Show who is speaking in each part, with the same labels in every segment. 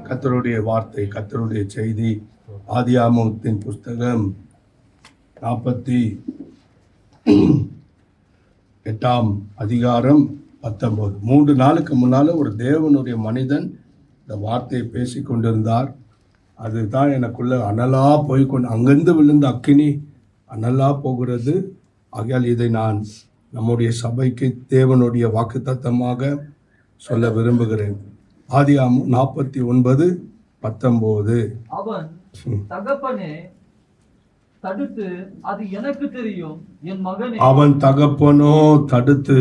Speaker 1: கர்த்தருடைய வார்த்தை, கர்த்தருடைய செய்தி. ஆதியாகமத்தின் புஸ்தகம் 48 அதிகாரம் 19. 3 நாளுக்கு முன்னால ஒரு தேவனுடைய மனிதன் இந்த வார்த்தையை பேசி கொண்டிருந்தார். அதுதான் எனக்குள்ள அனலா போய்கொண்டு, அங்கிருந்து விழுந்த அக்கினி அனலா போகிறது. ஆகையால் இதை நான் நம்முடைய சபைக்கு தேவனுடைய வாக்குத்தத்தமாக சொல்ல விரும்புகிறேன். ஆதியாகமம் 49:19.
Speaker 2: அவன் தகப்பனே தடுத்து, அது எனக்கு தெரியும் என் மகனே.
Speaker 1: அவன் தகப்பனோ தடுத்து,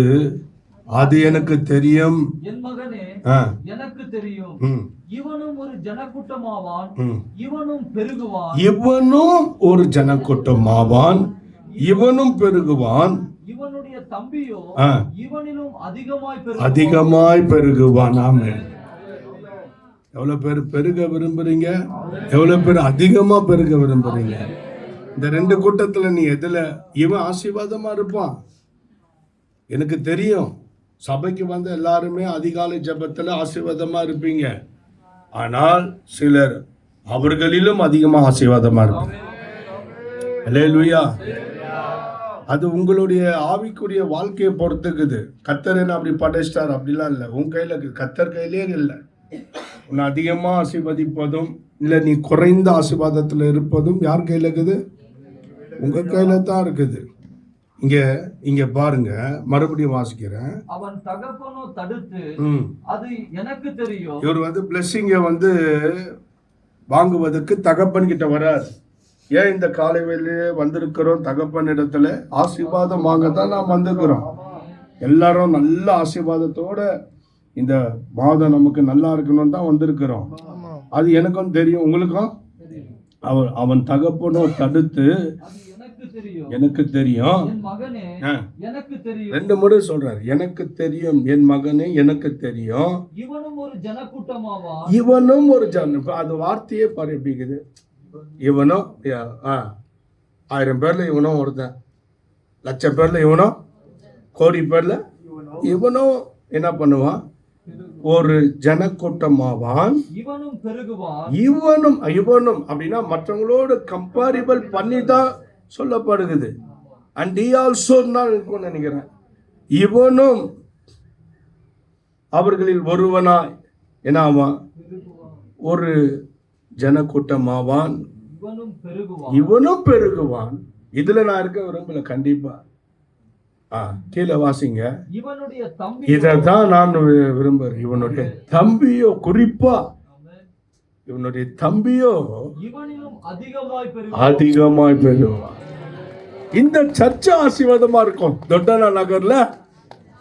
Speaker 1: அது எனக்கு தெரியும்
Speaker 2: என் மகனே, எனக்கு தெரியும். இவனும் ஒரு ஜனக்கூட்டமாவான், இவனும் பெருகுவான்.
Speaker 1: இவனும் ஒரு ஜனக்கூட்டமாவான், இவனும் பெருகுவான்.
Speaker 2: இவனுடைய தம்பியோ இவனிலும்
Speaker 1: அதிகமாய் பெருகுவான். ஆமென். எவ்வளவு பேர் பெருக விரும்புறீங்க? எவ்வளவு பேர் அதிகமா பெருக விரும்புறீங்க? இந்த 2 கூட்டத்துல நீ எதுல? இவன் ஆசீர்வாதமா இருப்பான். எனக்கு தெரியும், சபைக்கு வந்த எல்லாருமே அதிகாலை ஜெபத்துல ஆசீர்வாதமா இருப்பீங்க. ஆனால் சிலர் அவர்களிலும் அதிகமா ஆசீர்வாதமா இருப்பாங்க. அல்லேலூயா. அது உங்களுடைய ஆவிக்குரிய வாழ்க்கையை பொறுத்துக்குது. கர்த்தர் என்ன அப்படி படைச்சிட்டார் அப்படிலாம் இல்லை. உன் கையில இருக்குது, கர்த்தர் கையிலே இல்லை. உன்னை அதிகமாக ஆசீர்வதிப்பதும் இல்லை நீ குறைந்த ஆசீர்வாதத்தில் இருப்பதும் யார் கையில் இருக்குது? உங்க கையில தான் இருக்குது. இங்க பாருங்க, மறுபடியும் வாசிக்கிறேன்.
Speaker 2: அவன் தகப்பனோ தடுத்து, அது எனக்கு தெரியும்.
Speaker 1: இவர் பிளெஸிங்க வாங்குவதற்கு தகப்பன் கிட்ட வராது. ஏன் இந்த காலை வேளையிலே வந்திருக்கிறோம்? தகப்பன் இடத்துல ஆசீர்வாதம் வாங்கத்தான் நாம் வந்திருக்கிறோம். எல்லாரும் நல்ல ஆசீர்வாதத்தோட இந்த மாதம் நமக்கு நல்லா இருக்கணும் தான் வந்திருக்கிறோம். அது எனக்கும் தெரியும், உங்களுக்கும். அவன் தகப்பனோ தடுத்து, எனக்கு தெரியும். 2 முறை சொல்றாரு, எனக்கு தெரியும் என் மகனே, எனக்கு தெரியும்.
Speaker 2: இவனும் ஒரு ஜனக்கூட்டமாவான்,
Speaker 1: இவனும் ஒரு அது வார்த்தையே பரப்பிக்குது. இவனும் 1000 பேர்ல இவனும் ஒருத்தன், 1,00,000 பேர்ல இவனும், கோடி பேர்ல இவனும் என்ன பண்ணுவான்? ஒரு ஜனக்கூட்டமாவான்,
Speaker 2: இவனும் பெருகுவான்.
Speaker 1: இவனும் அப்படின்னா மற்றவங்களோட கம்பேரிபிள் பண்ணி தான் சொல்லப்படுகிறது. அண்ட் he also இருக்கும்னு நினைக்கிறேன். இவனும் அவர்களில் ஒருவனாய் என்ன ஆவான்? ஒரு ஜனக்கூட்டமாவான், இவனும் பெருகுவான். இதுல நான் இருக்க விரும்பல கண்டிப்பா. கீழே வாசிங்க. இதான் நான் விரும்புறேன். இவனுடைய தம்பியோ, குறிப்பா இவனுடைய தம்பியோ அதிகமாய் பெருகுவான். இந்த சர்ச்சை ஆசீர்வாதமா இருக்கும். தொட்டனா நகர்ல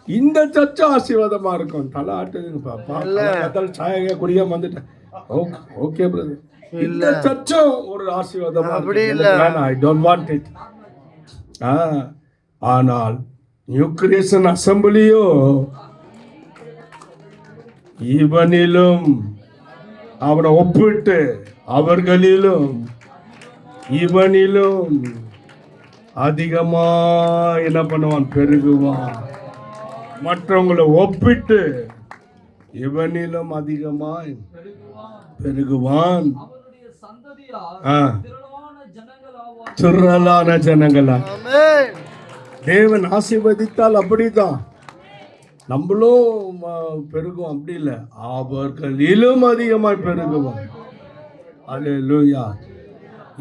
Speaker 1: இந்த சர்ச்சை ஆசீர்வாதமா இருக்கும். தலை ஆட்டுதுங்க பாப்பா, சாய குடியா வந்துட்டேன். ஓகே பிரதர், இந்த சர்ச்சும் ஒரு ஆசீர்வாதமா இருக்கு. I don't want it. ஆனால் நியூ கிரியேஷன் அசம்பிளியோ இவனிலும், அவனை ஒப்பிட்டு அவர்களிலும் இவனிலும் அதிகமா என்ன பண்ணுவான்? பெருகுவான். மற்றவங்களை ஒப்பிட்டு இவனிலும் அதிகமாய் பெருகுவான். திரளான ஜனங்களா தேவன் ஆசீர்வதித்தால் அப்படிதான் நம்மளும் பெருகும். அப்படி இல்லை, அவர்களிலும் அதிகமாய் பெருகுவான். அல்லேலூயா.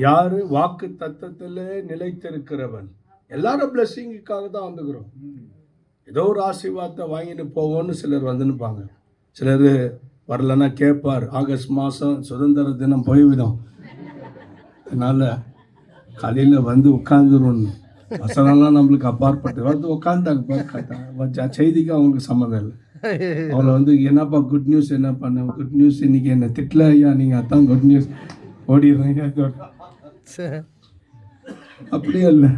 Speaker 1: யாரு? வாக்கு தத்தத்துல நிலைத்திருக்கிறவன். எல்லாரும் பிளஸிங்குக்காக தான் வந்துக்கிறோம். ஏதோ ஒரு ஆசீர்வாதத்தை வாங்கிட்டு போவோம்னு சிலர் வந்துன்னுப்பாங்க. சிலர் வரலன்னா கேட்பார், ஆகஸ்ட் மாதம் சுதந்திர தினம் போய்விடும், அதனால் காலையில் உட்காந்துருவோம். வசனம்லாம் நம்மளுக்கு அப்பாற்பட்டு உட்காந்துட்டாங்க. செய்திக்கு அவங்களுக்கு சம்மந்தம் இல்லை. அவங்கள என்னப்பா குட் நியூஸ், என்ன பண்ண குட் நியூஸ், இன்னைக்கு என்ன திட்டல ஐயா, நீங்கள் அதான் குட் நியூஸ் ஓடிடுறீங்க. அப்படியே இல்லை.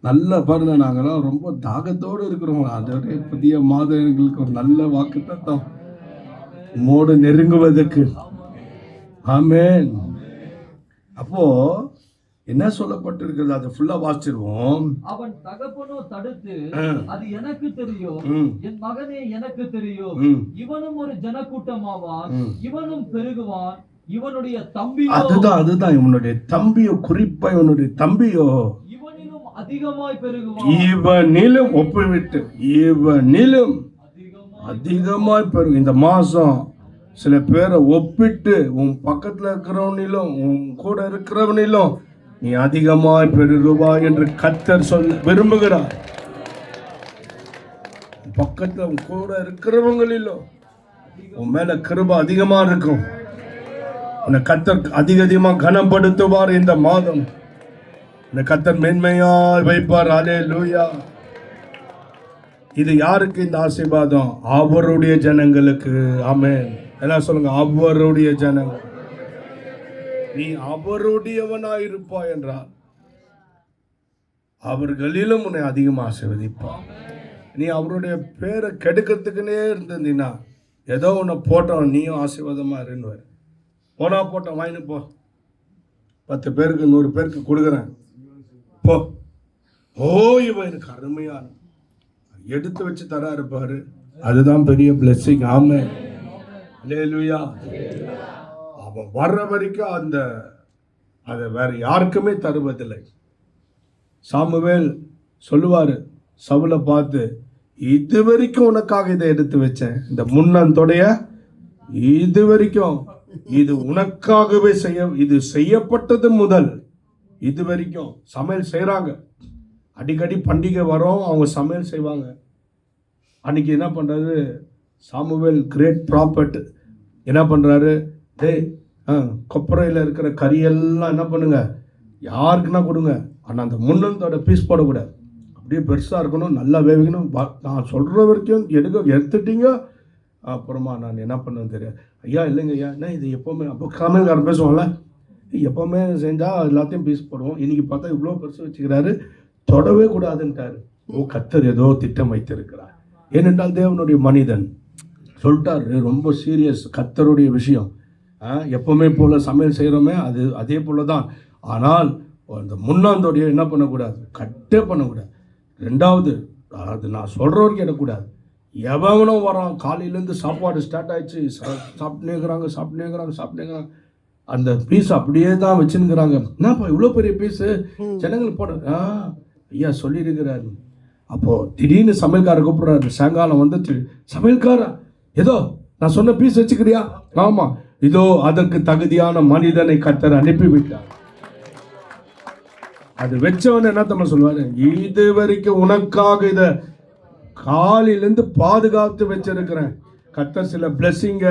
Speaker 1: நல்ல பாருங்க, நாங்களாம் ரொம்ப தாகத்தோடு இருக்கிறோம். அதோடைய புதிய மாதம் எங்களுக்கு ஒரு நல்ல வாக்கு தத்தம் மோடு நெருங்குவதற்கு. ஆமென். அப்போ என்ன சொல்லப்பட்டிருக்கிறது அதை ஃபுல்லா வாசிச்சிருவோம்.
Speaker 2: அவன் தகப்பனோ தடுத்து,
Speaker 1: ஆ.
Speaker 2: அது எனக்கு தெரியும்,
Speaker 1: ம்.
Speaker 2: என் மகனே எனக்கு தெரியும்,
Speaker 1: ம்.
Speaker 2: இவனும் ஒரு ஜனக்கூட்டமாவான்,
Speaker 1: ம்.
Speaker 2: இவனும் பெருகுவான், இவனுடைய தம்பியோ
Speaker 1: அதுதான் இவனுடைய தம்பியோ, குறிப்பா இவனுடைய தம்பியோ
Speaker 2: இவனிலும் அதிகமாய் பெருகுவான்.
Speaker 1: இவனிலும் ஒப்பிவிட்டு இவனிலும் அதிகமாய் பெருகும். இந்த மாசம் சில பேரை ஒப்பிட்டு உன் பக்கத்துல இருக்கிறவனிலும் உன் கூட இருக்கிறவனிலும் நீ அதிகமாய் பெருகுவாய் என்று கர்த்தர் சொல்ல விரும்புகிறார். பக்கத்துல உன் கூட இருக்கிறவங்களிலும் உன் மேல கிருபை அதிகமா இருக்கும். உன்னை கர்த்தர் அதிகமா கனப்படுத்துவார். இந்த மாதம் இந்த கர்த்தர் மேன்மையாய் வைப்பார். அல்லேலூயா. இது யாருக்கு இந்த ஆசீர்வாதம்? அவருடைய ஜனங்களுக்கு. ஆமென். எல்லாம் சொல்லுங்க, அவருடைய ஜனங்கள். நீ அவருடையவனாய் இருப்பாய் என்றால் அவர்களிலும் உன்னை அதிகமாக ஆசீர்வதிப்பார். நீ அவருடைய பேரை கெடுக்கிறதுக்குன்னே இருந்தீங்கன்னா ஏதோ உன்னை போட்டோம் நீயும் ஆசீர்வாதமா இருன்னு போனா போட்டோம் வாங்கின்னு போ, 10 பேருக்கு 100 பேருக்கு கொடுக்குறேன் போ. ஓ இவன் எனக்கு அருமையான எடுத்து வச்சு தரா இருப்பாரு. அதுதான் பெரிய பிளெஸிங். ஆமென். அல்லேலூயா. அவன் வர்ற வரைக்கும் அதை வேற யாருக்குமே தருவதில்லை. சாமுவேல் சொல்லுவாரு சவுலை பார்த்து, இது வரைக்கும் உனக்காக இதை எடுத்து வச்சேன், இந்த முன்னந்தொடைய இது வரைக்கும் இது உனக்காகவே இது செய்யப்பட்டது முதல் இது வரைக்கும். சமையல் செய்யறாங்க, அடிக்கடி பண்டிகை வரும், அவங்க சமையல் செய்வாங்க. அன்னைக்கு என்ன பண்றாரு சாமுவேல், கிரேட் ப்ராப்பர்ட், என்ன பண்றாரு, டேய் கொப்பரையில் இருக்கிற கறியெல்லாம் என்ன பண்ணுங்க யாருக்குன்னா கொடுங்க, ஆனால் அந்த முன்னந்தோட பீஸ் போடக்கூடாது, அப்படியே பெருசாக இருக்கணும், நல்லா வேவிக்கணும். நான் சொல்கிற வரைக்கும் எடுத்துட்டீங்க, அப்புறமா நான் என்ன பண்ணேன்னு தெரியாது. ஐயா இல்லைங்க ஐயா, என்ன இது எப்போவுமே அப்போ சமையல்காரன் பேசுவாங்கல்ல, எப்போவுமே செஞ்சால் எல்லாத்தையும் பீஸ் போடுவோம், இன்னைக்கு பார்த்தா இவ்வளோ பெருசு வச்சுக்கிறாரு, தொடவே கூடாதுன்ட்டாரு. ஓ கர்த்தர் ஏதோ திட்டம் வைத்திருக்கிறார். ஏனென்றால் தேவனுடைய மனிதன் சொல்லிட்டாரு, ரொம்ப சீரியஸ் கர்த்தருடைய விஷயம். எப்பவுமே போல சமையல் செய்கிறோமே அதே போல தான். ஆனால் அந்த முன்னாந்தோடைய என்ன பண்ணக்கூடாது, கட்டே பண்ணக்கூடாது. ரெண்டாவது, அது நான் சொல்கிற வரைக்கும் இடக்கூடாது. எவனும் வரான், காலையிலேருந்து சாப்பாடு ஸ்டார்ட் ஆயிடுச்சு, சாப்பிட்டுனே இருக்கிறாங்க, அந்த பீஸ் அப்படியே தான் வச்சுருக்கிறாங்க. என்னப்பா இவ்வளோ பெரிய பீஸு ஜனங்களுக்கு போட ஐயா சொல்லியிருக்கிறாரு. அப்போது திடீர்னு சமையல்காரர் கூப்பிட்றாரு, சாயங்காலம் வந்துட்டு, சமையல்காரா ஏதோ நான் சொன்ன பீஸ் வச்சுக்கிறியா? ஆமாம், இதோ அதற்கு தகுதியான மனிதனை கர்த்தர் அனுப்பிவிட்டார். அது வச்சவன் என்ன தம்ம சொல்லுவாரு, இது வரைக்கும் உனக்காக இதை காலையிலேருந்து பாதுகாத்து வச்சிருக்கிறேன். கர்த்தர் சில பிளெஸிங்க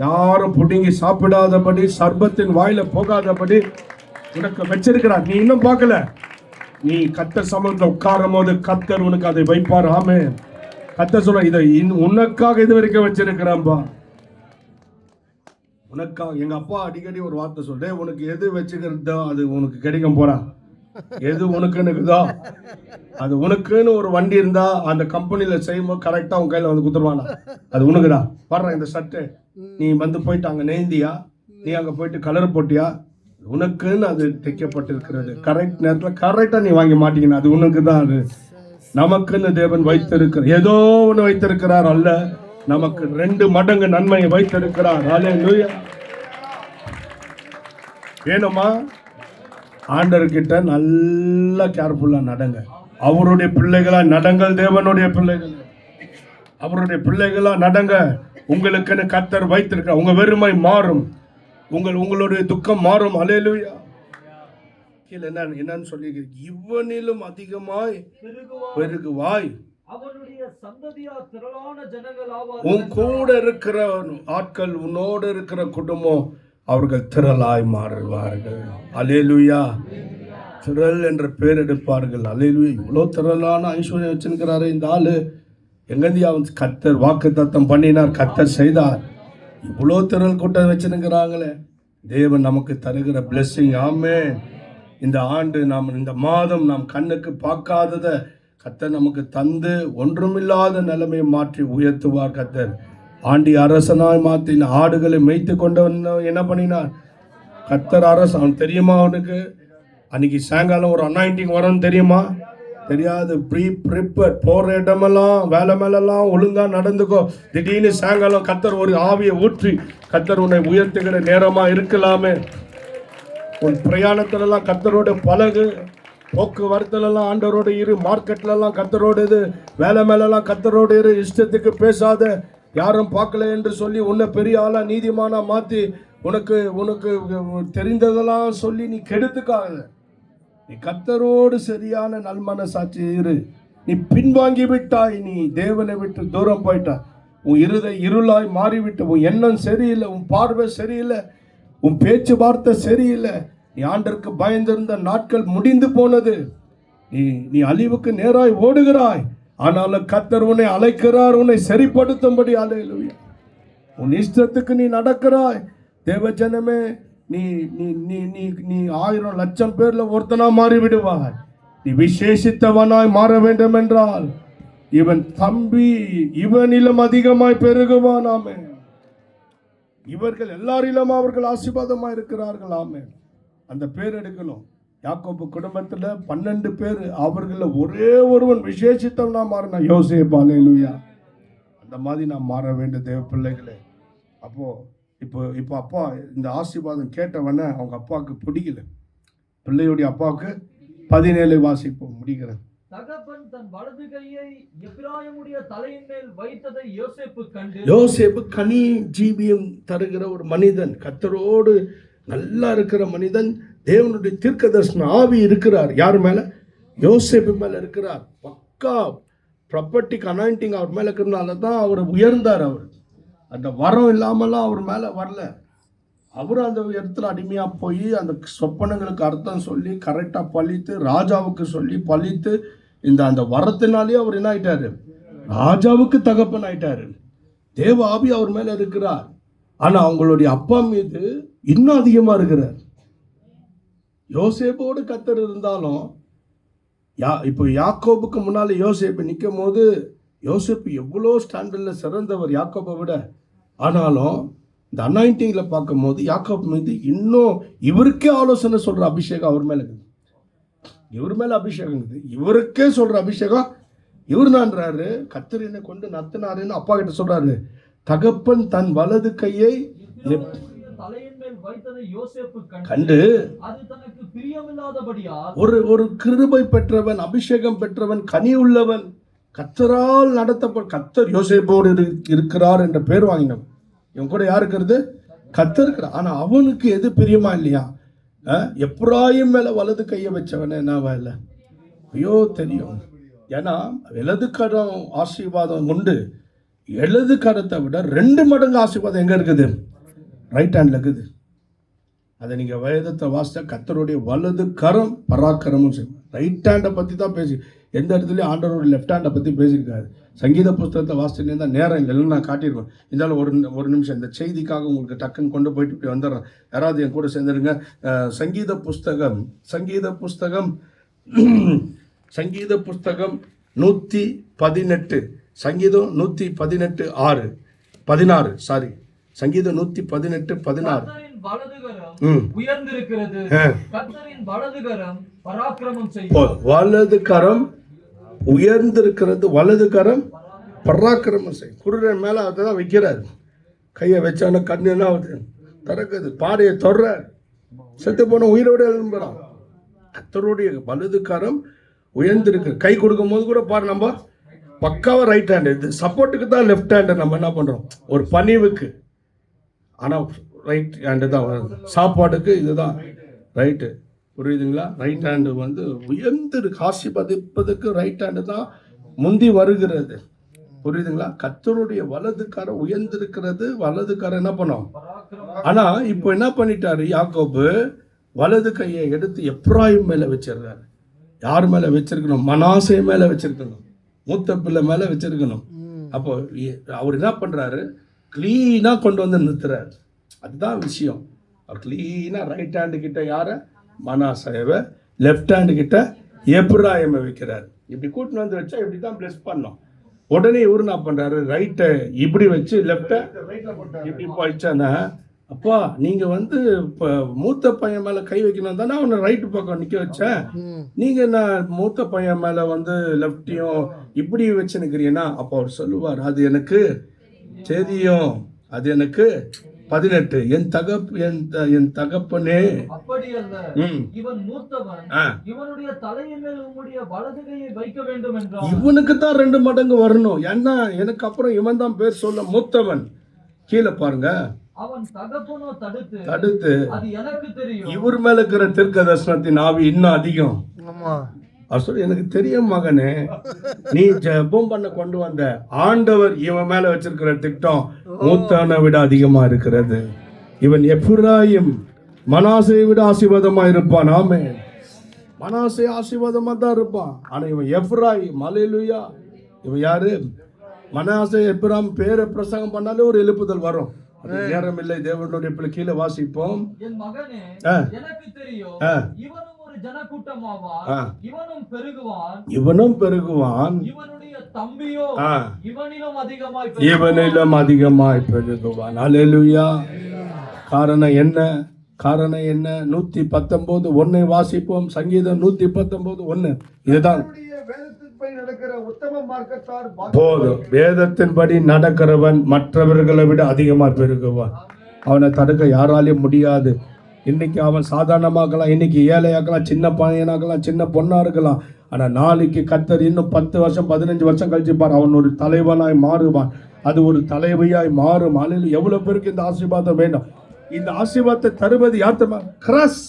Speaker 1: யாரும் புடுங்கி சாப்பிடாதபடி, சர்பத்தின் வாயில போகாதபடி உனக்கு வச்சிருக்கிறார். நீ இன்னும் பார்க்கல, நீ கர்த்தர் சமூகத்தில் உட்காரும் போது கர்த்தர் உனக்கு அதை வைப்பார். ஆமே. கர்த்தர் சொல்ல, இதை உனக்காக இது வரைக்கும் வச்சிருக்கிறான்பா, உனக்காக. எங்க அப்பா அடிக்கடி ஒரு வார்த்தை சொல்றேன், உனக்கு எது வச்சுக்கிறதோ அது உனக்கு கிடைக்கும் போறா, எது உனக்குன்னுக்குதோ அது உனக்குன்னு. ஒரு வண்டி இருந்தா அந்த கம்பெனியில செய்யும்போது கரெக்டா உன் கையில வந்து குத்துருவானா, அது உனக்குதா. வர்ற இந்த சட்டை நீ வந்து போயிட்டு அங்க நெய்ந்தியா, நீ அங்க போயிட்டு கலர் போட்டியா, உனக்குன்னு அது தைக்கப்பட்டிருக்கிறது. கரெக்ட் நேரத்தில் கரெக்டா நீ வாங்கி மாட்டீங்கன்னா அது உனக்கு தான். அது நமக்குன்னு தேவன் வைத்திருக்கிறார். ஏதோ ஒன்று வைத்திருக்கிறார் அல்ல, நமக்கு 2 மடங்கு நன்மையை வைத்திருக்கிறார். அல்லேலூயா. வேணுமா? ஆண்டவர்கிட்ட நல்லா கேர்ஃபுல்லா நடங்க. அவருடைய பிள்ளைகளா நடங்கள். தேவனுடைய பிள்ளைகள் அவருடைய பிள்ளைகளா நடங்க. உங்களுக்குன்னு கர்த்தர் வைத்திருக்க உங்க வெறுமை மாறும், உங்களுடைய துக்கம் மாறும். அல்லேலூயா. என்னன்னு சொல்லி, இவனிலும் அதிகமாய் பெருகுவாய்,
Speaker 2: அவனுடைய சந்ததியார் திரளான ஜனங்கள் ஆவார்கள்.
Speaker 1: உன் கூட இருக்கிற ஆட்கள், உன்னோடு இருக்கிற குடும்பம், அவர்கள் திரளாய் மாறுவார்கள். அல்லேலூயா. திரள் என்ற பேர் எடுப்பார்கள். அல்லேலூயா. இவ்வளோ திரளான ஐஸ்வர்யம் வச்சிருக்கிறாரு இந்த ஆளு. எங்கேருந்து அவன் கர்த்தர் வாக்கு தத்தம் பண்ணினார், கர்த்தர் செய்தார். இவ்வளோ திரள் கூட்டம் வச்சிருக்கிறாங்களே. தேவன் நமக்கு தருகிற பிளெஸிங். ஆமென். இந்த ஆண்டு இந்த மாதம் நாம் கண்ணுக்கு பார்க்காததை கர்த்தர் நமக்கு தந்து ஒன்றுமில்லாத நிலைமையை மாற்றி உயர்த்துவார். கர்த்தர் ஆண்டி அரசனாய் மாற்றின ஆடுகளை மேய்த்து கொண்டவன் என்ன பண்ணினார்? கர்த்தர் அரசன். அவன் தெரியுமா அவனுக்கு? அன்னைக்கு சாயங்காலம் ஒரு அனாயிண்டிங் வரும்னு தெரியுமா? தெரியாது. ப்ரிப்பேர் போற இடமெல்லாம் வேலை மேலெல்லாம் ஒழுங்கா நடந்துக்கோ. திடீர்னு சாயங்காலம் கர்த்தர் ஒரு ஆவியை ஊற்றி கர்த்தர் உன்னை உயர்த்துகிற நேரமா இருக்கலாமே. உன் பிரயாணத்திலெல்லாம் கர்த்தரோட பழகு. போக்குவரத்துலலாம் ஆண்டவரோட இரு. மார்க்கெட்லலாம் கர்த்தரோட இது. வேலை மேலெல்லாம் கர்த்தரோட இரு. இஷ்டத்துக்கு பேசாத. யாரும் பார்க்கல என்று சொல்லி உன்னை பெரிய ஆளா நீதிமானா மாற்றி உனக்கு உனக்கு தெரிந்ததெல்லாம் சொல்லி நீ கெடுத்துக்காத. நீ கர்த்தரோடு சரியான நல்மனசாட்சி இரு. நீ பின்வாங்கி விட்டாய். நீ தேவனை விட்டு தூரம் போயிட்டாய். உன் இருளாய் மாறிவிட்டு, உன் எண்ணம் சரியில்லை, உன் பார்வை சரியில்லை, உன் பேச்சு வார்த்தை சரியில்லை. நீ ஆண்டருக்கு பயந்திருந்த நாட்கள் முடிந்து போனது. நீ அழிவுக்கு நேராய் ஓடுகிறாய். ஆனாலும் கர்த்தர் உன்னை அழைக்கிறார், உன்னை சரிப்படுத்தும்படி. அல்லேலூயா. உன் இஷ்டத்துக்கு நீ நடக்கிறாய். தேவஜனமே, நீ நீ நீ நீ நீ 1000 லட்சம் பேர்ல ஒருத்தனா மாறி விடுவாய். நீ விசேஷித்தவனாய் மாற வேண்டும் என்றால் இவன் தம்பி இவனிலும் அதிகமாய் பெருகுவான். ஆமென். இவர்கள் எல்லாரிலும் அவர்கள் ஆசீர்வாதமாய் இருக்கிறார்கள். ஆமென். அந்த பேர் எடுக்கணும். யாக்கோபு குடும்பத்துல 12 பேர், அவர்கள ஒரே ஒருவன் விசேஷித்தவனா மாறினா யோசேப்பு. அல்லேலூயா. அந்த மாதிரி நான் மாற வேண்டும் தேவ பிள்ளைகளே. அப்போ இப்போ அப்பா இந்த ஆசீர்வாதம் கேட்டவன அவங்க அப்பாவுக்கு பிடிக்கல. பிள்ளையுடைய அப்பாவுக்கு 17 வாசிப்போம், முடிக்கிறேன்.
Speaker 2: தகப்பன் தன் வலது கையை எப்பிராயமுடைய தலையின் மேல் வைத்ததை யோசேப்பு கண்டு.
Speaker 1: யோசேப்பு கனி ஜீவியம் தருகிற ஒரு மனிதன், கர்த்தரோடு நல்லா இருக்கிற மனிதன், தேவனுடைய தீர்க்கதரிசன ஆவி இருக்கிறார். யார் மேல? யோசேப்பு மேல இருக்கிறார். பக்கா ப்ராப்பர்ட்டிக் அனாயிண்டிங் அவர் மேல இருக்கிறனால தான் அவர் உயர்ந்தார். அவர் அந்த வரம் இல்லாமலாம் அவர் மேல வரல. அவரும் அந்த இடத்துல அடிமையா போய் அந்த சொப்பனங்களுக்கு அர்த்தம் சொல்லி கரெக்டா பழித்து ராஜாவுக்கு சொல்லி பழித்து அந்த வரத்தினாலே அவர் என்ன ஆயிட்டாரு? ராஜாவுக்கு தகப்பன் ஆயிட்டாரு. தேவ ஆவி அவர் மேல இருக்கிறார். ஆனா அவங்களுடைய அப்பா மீது இன்னும் அதிகமா இருக்கிறார். யோசேப்போடு கர்த்தர் இருந்தாலும் இப்போ யாக்கோபுக்கு முன்னால யோசேப்பு நிற்கும் போது யோசேப்பு எவ்வளோ ஸ்டாண்டர்டில் சிறந்தவர் யாக்கோபை விட. ஆனாலும் இந்த அனாயிண்டிங்கில் பார்க்கும்போது யாக்கோபு மீது இன்னும் இவருக்கே ஆலோசனை சொல்கிற அபிஷேகம் அவர் மேலே இருக்குது. இவர் மேலே அபிஷேகம் இருக்குது. இவருக்கே சொல்கிற அபிஷேகம் இவர் தான்றாரு. கர்த்தர் என்னை கொண்டு நத்தினாருன்னு அப்பா கிட்ட சொல்கிறாரு. தகப்பன் தன் வலது கையை
Speaker 2: தலையின் மேல் வைத்ததை யோசேப்பு
Speaker 1: கண்டு
Speaker 2: அது தனக்கு பிரியமில்லாதபடியால்
Speaker 1: ஒரு கிருபை பெற்றவன், அபிஷேகம் பெற்றவன், கனி உள்ளவன், கர்த்தரால் கர்த்தர் யோசேப்போடு இருக்கிறார் என்ற பேர் வாங்கினவன். இவன் கூட யார் இருக்கிறது? கர்த்தர் இருக்கிறார். ஆனா அவனுக்கு எது பிரியமா இல்லையா? எப்ராயிம் மேல வலது கையை வச்சவன என்னவா இல்லை? ஐயோ தெரியும். ஏன்னா வலது கரம் ஆசீர்வாதம் உண்டு. இடது கரத்தை விட 2 மடங்கு ஆசீர்வாதம் எங்க இருக்குது? ரைட் ஹேண்ட்ல இருக்குது. அதை நீங்க வேதத்தை வாசித்தா கர்த்தருடைய வலது கரம் பராக்கிரமும் செய்யும். ரைட் ஹேண்டை பத்தி தான் பேசி எந்த இடத்துலையும் ஆண்டவருடைய லெஃப்ட் ஹேண்டை பற்றி பேசியிருக்காரு. சங்கீத புஸ்தகத்தை வாசிச்சுட்டு இருந்தால் நேரம் எல்லாம் நான் காட்டியிருக்கேன். இருந்தாலும் ஒரு நிமிஷம் இந்த செய்திக்காக உங்களுக்கு டக்குன்னு கொண்டு போயிட்டு இப்படி வந்துடுறேன். யாராவது என் கூட சேர்ந்துருங்க. சங்கீத புஸ்தகம் 118 சங்கீதம் 118 16 சாரி சங்கீதம் 118 16
Speaker 2: உயர்ந்திருக்கிறது. கர்த்தரின் வலது கரம் பராக்கிரமம் செய்யும்.
Speaker 1: வலது கரம் உயர்ந்திருக்கிறது, வலது கரம் பராக்கிரமம் செய்யும். குருடன் மேல அதான் வைக்கிறார். கையை வச்சான கண்ணு திறக்குது, பாறையை தொடுற, செத்து போன உயிரோடு எழும்புறான். கர்த்தருடைய வலது கரம் உயர்ந்திருக்கு. கை கொடுக்கும் போது கூட பாரு, நம்ம பக்காவா ரைட் ஹேண்ட். இது சப்போர்ட்டுக்கு தான் லெஃப்ட் ஹேண்டை நம்ம என்ன பண்றோம், ஒரு பணிவுக்கு. ஆனால் ரைட் ஹேண்டு தான் வருது. சாப்பாடுக்கு இதுதான் ரைட்டு. புரியுதுங்களா? ரைட் ஹேண்டு உயர்ந்திருக்கு. ஆசீர்வதிப்பதற்கு ரைட் ஹேண்டு தான் முந்தி வருகிறது. புரியுதுங்களா? கர்த்தருடைய வலது கரம் உயர்ந்திருக்கிறது. வலது கரம் என்ன பண்ணோம்? ஆனா இப்போ என்ன பண்ணிட்டாரு யாக்கோபு? வலது கையை எடுத்து எப்ராயிம் மேல வச்சிருக்காரு. யார் மேல வச்சிருக்கணும்? மனாசே மேல வச்சிருக்கணும். மூத்த பிள்ளை மேல வச்சிருக்கணும். அப்போ அவர் என்ன பண்றாரு? கிளீனா கொண்டு வந்து நிறுத்துறாரு. அதுதான் விஷயம். அவர் கிளீனா ரைட் ஹேண்டு கிட்ட யார? மனாசேவை, லெஃப்ட் ஹேண்டு கிட்ட எப்ராயிமை வைக்கிறார். இப்படி கூட்டின்னு வந்து வச்சா இப்படி தான் பிளஸ் பண்ணோம். உடனே இவரு என்ன பண்றாரு? ரைட்டை இப்படி வச்சு லெஃப்டை இப்படி வச்சானா அப்பா நீங்க வந்து இப்ப மூத்த பையன் மேல கை வைக்கணும் தானே அவனை ரைட்டு பக்கம் நிக்க வச்சேன். நீங்க என்ன மூத்த பையன் மேல வந்து லெப்டையும் இப்படி வச்சு நிக்கிறீங்கன்னா, அப்போ அவர் சொல்லுவார், அது எனக்கு தெரியும், அது எனக்கு 18 என் தகப்பனே.
Speaker 2: அப்படி அல்ல,
Speaker 1: ம்.
Speaker 2: இவன் மூத்தவன்,
Speaker 1: ஆ.
Speaker 2: இவனுடைய தலையின் மேல் உம்முடைய வலது கையை வைக்க வேண்டும் என்றான்.
Speaker 1: இவனுக்கு தான் 2 மடங்கு வரணும். ஏன்னா எனக்கு அப்புறம் இவன் தான் பேர் சொல்ல மூத்தவன். கீழே பாருங்க,
Speaker 2: அவன் தகப்பனோ தடுத்து, அது எனக்கு தெரியும்.
Speaker 1: இவர் மேல இருக்கிற தீர்க்க தரிசனத்தின் ஆவி இன்னும் அதிகம். அவர் சொல்லி, எனக்கு தெரியும் மகனே, நீ ஜெபம் பண்ண கொண்டு வந்த ஆண்டவர் இவன் மேல வச்சிருக்கிற திட்டம் மூத்தவனை விட அதிகமா இருக்கிறது. இவன் எப்பிராயிம் மனாசையை விட ஆசீர்வாதமா இருப்பான். ஆமே, மனாசே ஆசீர்வாதமா தான் இருப்பான். ஆனா இவன் எப்பிராயிம், அல்லேலூயா. இவன் யாரு? மனாசே எப்பிராம் பேரை பிரசங்கம் பண்ணாலே ஒரு எழுப்புதல் வரும். அது நேரம் இல்லை, தேவனுடைய பிள்ளை. கீழே வாசிப்போம்.
Speaker 2: என் மகனே, எனக்கு தெரியும், இவனும் ஒரு ஜனக்கூட்டமாவான், இவனும் பெருகுவான்,
Speaker 1: இவனுடைய
Speaker 2: தம்பியோ இவனிலும்
Speaker 1: அதிகமாய் பெருகுவான். அல்லேலூயா. காரணம் என்ன? 119 1 வாசிப்போம். சங்கீதம் 119 1. இதுதான் போதும். வேதத்தின்படி நடக்கிறவன் மற்றவர்களை விட அதிகமா பெருகுவான். அவனை தடுக்க யாராலையும் முடியாது. இன்னைக்கு அவன் சாதாரணமாக்கலாம், இன்னைக்கு ஏழையாக்கலாம், சின்ன பையனாக்கலாம், சின்ன பொண்ணா இருக்கலாம். ஆனா நாளைக்கு கர்த்தர் இன்னும் 10 வருஷம் 15 வருஷம் கழிச்சு பார், அவன் ஒரு தலைவனாய் மாறுவான். அது ஒரு தலைவியாய் மாறும். அல்லேலூயா. எவ்வளவு பேருக்கு இந்த ஆசீர்வாதம் வேண்டும்? இந்த ஆசீர்வாதத்தை தருவது யார் தெரியுமா? கிறிஸ்,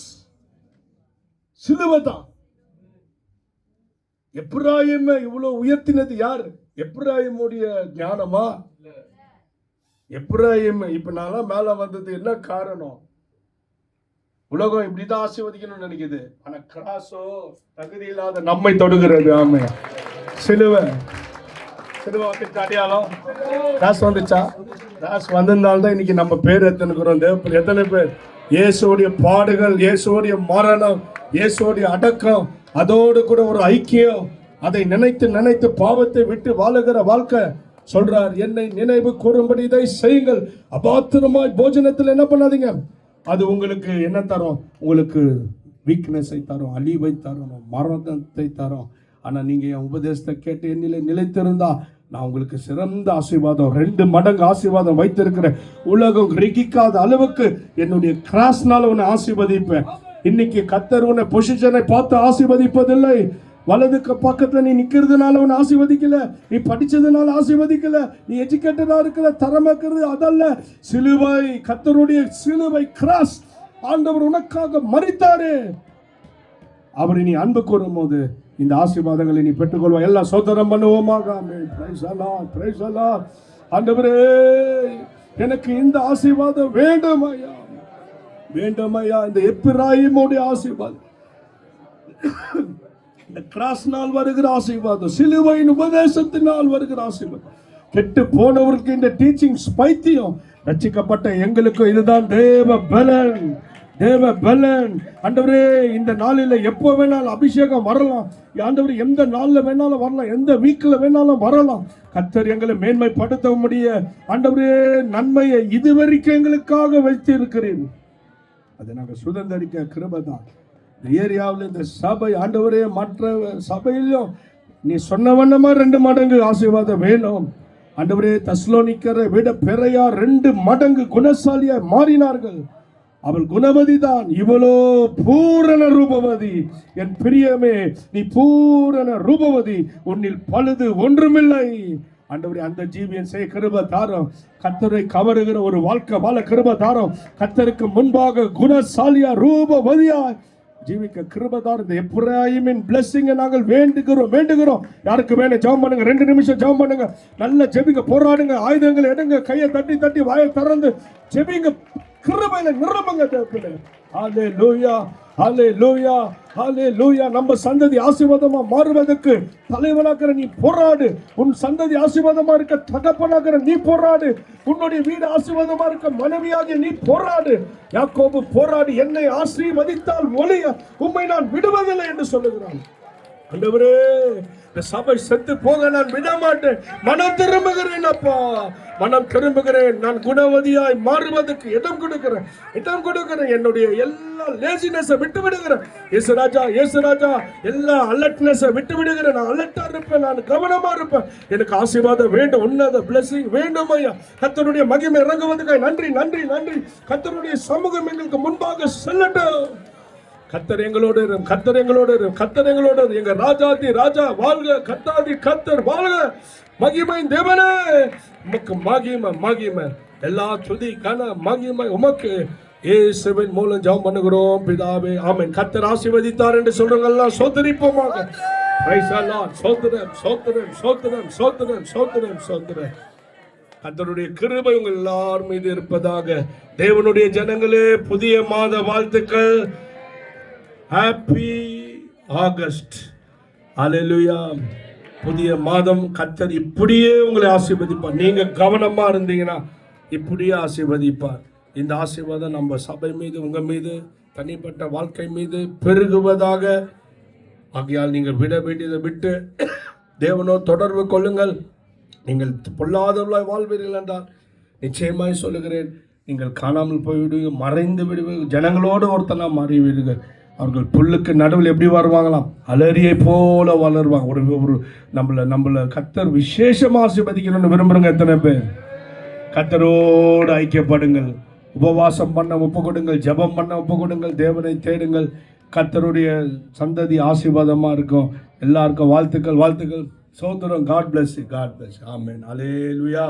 Speaker 1: சிலுவை தான். எப்பிராயிமை இவ்வளவு உயர்த்தினது யார்? எப்பிராயிமுடைய ஞானமா? எப்பிராயிம் இப்ப நான் மேல வந்தது என்ன காரணம்? உலகம் இப்படிதான் ஆசீர்வதிக்கணும்னு நினைக்குது. ஆனா கிராஸோ தகுதி இல்லாத நம்மை தொடுகிறது. ஆமே, சிலுவை வந்துச்சு. அடையாளம் கிராஸ் வந்துச்சா? கிராஸ் வந்ததுனால்தான் இன்னைக்கு நம்ம பேர் எத்தனுக்கிறோம். எத்தனை பேர் இயேசுடைய பாடுகள், இயேசுடைய மரணம், இயேசுடைய அடக்கம், அதோடு கூட ஒரு ஐக்கியம், அதை நினைத்து பாவத்தை விட்டு வாழுகிற வாழ்க்கை. சொல்றார், என்னை நினைவு கூறும்படி இதை செய்யுங்கள். அபாத்திரமாய் போஜனத்தில் என்ன பண்ணாதீங்க. அது உங்களுக்கு என்ன தரும்? உங்களுக்கு வீக்னஸை தரும், அழிவை தரும், மரணத்தை தரும். ஆனா நீங்க என் உபதேசத்தை கேட்டு என்னிலே நிலைத்திருந்தா நான் உங்களுக்கு சிறந்த ஆசீர்வாதம், 2 மடங்கு ஆசீர்வாதம் வைத்திருக்கிறேன். உலகம் கிரகிக்காத அளவுக்கு என்னுடைய கிராஸ்னால உன்னை ஆசீர்வதிப்பேன். இன்னைக்கு கர்த்தர் உன்னை பொசிஷனை பார்த்து ஆசீர்வதிப்பதில்லை. வலதுக்கு பக்கத்துல நீ நிக்கிறதுனால உன்னை ஆசீர்வதிக்கல, நீ படிச்சதுனால ஆசீர்வதிக்கல, நீ எஜுகேட்டடா இருக்கிற தரமாக்குறது அதல்ல. சிலுவை, கர்த்தருடைய சிலுவை கிராஸ், ஆண்டவர் உனக்காக மரித்தாரு. அவரை நீ அன்பு கூறும் போது இந்த ஆசீர்வாதங்களை நீ பெற்றுக்கொள்வாய். எல்லாம் சோதரம் பண்ணுவோமாக. ஆண்டவரே, எனக்கு இந்த ஆசீர்வாதம் வேண்டும் ஐயா. இந்த எப்பிராயிமுடைய ஆசீர்வாதம், இந்த கிராஸ்னால் வருகிற ஆசீர்வாதம், சிலுவையின் உபதேசத்தினால் வருகிற ஆசீர்வாதம். கெட்டு போனவர்களுக்கு இந்த டீச்சிங்ஸ் பைத்தியம், ரட்சிக்கப்பட்ட எங்களுக்கு இதுதான் தேவ பலன். ஆண்டவரே, இந்த நாளில் எப்போ வேணாலும் அபிஷேகம் வரலாம். ஆண்டவரே, எந்த நாளில் வேணாலும் வரலாம், எந்த வீக்கில் வேணாலும் வரலாம். கர்த்தர் எங்களை மேன்மைப்படுத்த முடிய ஆண்டவரே நன்மையை இதுவரைக்கும் எங்களுக்காக வைத்து இருக்கிறேன். அதை நாங்கள் சுதந்திரிக்க கிருபை தான். இந்த ஏரியாவில் இந்த சபை, ஆண்டவரே, மற்ற சபையிலும் நீ சொன்ன வண்ணமா 2 மடங்கு ஆசீர்வாதம் வேணும். ஆண்டவரே, தெசலோனிக்கரை விட பெறையா 2 மடங்கு குணசாலியா மாறினார்கள். அவள் குணவதி தான், இவளோ பூரண ரூபவதி. என் பிரியமே, நீ பூரண ரூபவதி, உன்னில் பழுது ஒன்றுமில்லை. ஆண்டவரே, அந்த ஜீவியன் செய்ய கிருபை தாரும். கர்த்தரை கவருகிற ஒரு வாழ்க்கை வாழ கிருபை தாரும். கர்த்தருக்கு முன்பாக குணசாலியா ரூபவதியா ஜீவிக்க கிருபை தாரும். இந்த எப்பிராயிமின் பிளெஸிங்கை நாங்கள் வேண்டுகிறோம். யாருக்கு வேணும் ஜெபம் பண்ணுங்க. 2 நிமிஷம் ஜெபம் பண்ணுங்க. நல்ல ஜெபிங்க, போராடுங்க, ஆயுதங்களை எடுங்க, கையை தட்டி வாயை திறந்து ஜெபிங்க. கிருபையில நிரம்புங்க தேவனே. ஹல்லேலூயா, ஹல்லேலூயா, ஹல்லேலூயா. நம்ம சந்ததி ஆசீர்வாதமா மாறுவதற்கு தலைவனாகிற நீ போராடு. உன் சந்ததி ஆசீர்வாதமா இருக்க தகப்பனாகிற நீ போராடு. உன்னுடைய வீடு ஆசீர்வாதமா இருக்க மனைவியாகிய நீ போராடு. யாக்கோபு போராடி என்னை ஆசீர்வதித்தால் ஒழிய உம்மை நான் விடுவதில்லை என்று சொல்லுகிறான். ஆண்டவரே, இந்த சபை செத்து போக நான் விட மாட்டேன். மனம் திரும்புகிறேன் அப்பா, மனம் திரும்புகிறேன். நான் குணவதியாய் மாறுவதற்கு இடம் கொடுக்கிறேன். என்னுடைய எல்லா லேசினஸை விட்டு விடுகிறேன். இயேசுராஜா எல்லா அலர்ட்னஸை விட்டு விடுகிறேன். நான் அலர்ட்டா இருப்பேன், நான் கவனமா இருப்பேன். எனக்கு ஆசீர்வாதம் வேண்டும், உன்னத பிளஸிங் வேண்டும் ஐயா. கர்த்தருடைய மகிமை இறங்குவதற்காக நன்றி நன்றி நன்றி. கர்த்தருடைய சமூகம் எங்களுக்கு முன்பாக செல்லட்டும். கர்த்தர் எங்களோடு இரும், கர்த்தர் எங்களோடு இரும், கர்த்தர் எங்களோடு இரும். எங்க ராஜாதி ராஜா வாழ்க, கர்த்தாதி கர்த்தர் வாழ்க. மகிமை தேவனே, உமக்கு மகிமை எல்லா துதி கன மகிமை உமக்கு இயேசுவின் மூலம் ஜெபம் பண்ணுகிறோம் பிதாவே, ஆமென். கர்த்தர் ஆசீர்வதித்தார் என்று சொல்றவங்கெல்லாம் சோதரிப்போமாக. Praise the Lord. சோதரம். கர்த்தருடைய கிருபை உங்கள் எல்லார் மீது இருப்பதாக. தேவனுடைய ஜனங்களே, புதிய மாத வாழ்த்துக்கள். Happy August. அல்லேலூயா. புதிய மாதம் கர்த்தர் இப்படியே உங்களை ஆசீர்வதிப்பார். நீங்க கவனமா இருந்தீங்கன்னா இப்படியே ஆசீர்வதிப்பார். இந்த ஆசீர்வாதம் நம்ம சபை மீது, உங்க மீது, தனிப்பட்ட வாழ்க்கை மீது பெருகுவதாக. ஆகையால் நீங்கள் விட வேண்டியதை விட்டு தேவனோடு தொடர்பு கொள்ளுங்கள். நீங்கள் பொல்லாதவர்களாய் வாழ்வீர்கள் என்றால் நிச்சயமாய் சொல்லுகிறேன், நீங்கள் காணாமல் போய்விடுவீர்கள், மறைந்து விடுவீர்கள். ஜனங்களோடு ஒருத்தனா மாறிவிடுவீர்கள். அவர்கள் புல்லுக்கு நடுவில் எப்படி வருவாங்களாம்? அலரியை போல வளருவாங்க. ஒரு நம்மளை கர்த்தர் விசேஷமாக ஆசீர்வதிக்கணும்னு விரும்புகிறவங்க எத்தனை பேர்? கர்த்தரோடு ஐக்கியப்படுங்கள், உபவாசம் பண்ண ஒப்பு கொடுங்கள், ஜெபம் பண்ண ஒப்பு கொடுங்கள், தேவனை தேடுங்கள். கர்த்தருடைய சந்ததி ஆசீர்வாதமாக இருக்கும். எல்லாருக்கும் வாழ்த்துக்கள். சோதரம். God bless you. Amen. Hallelujah.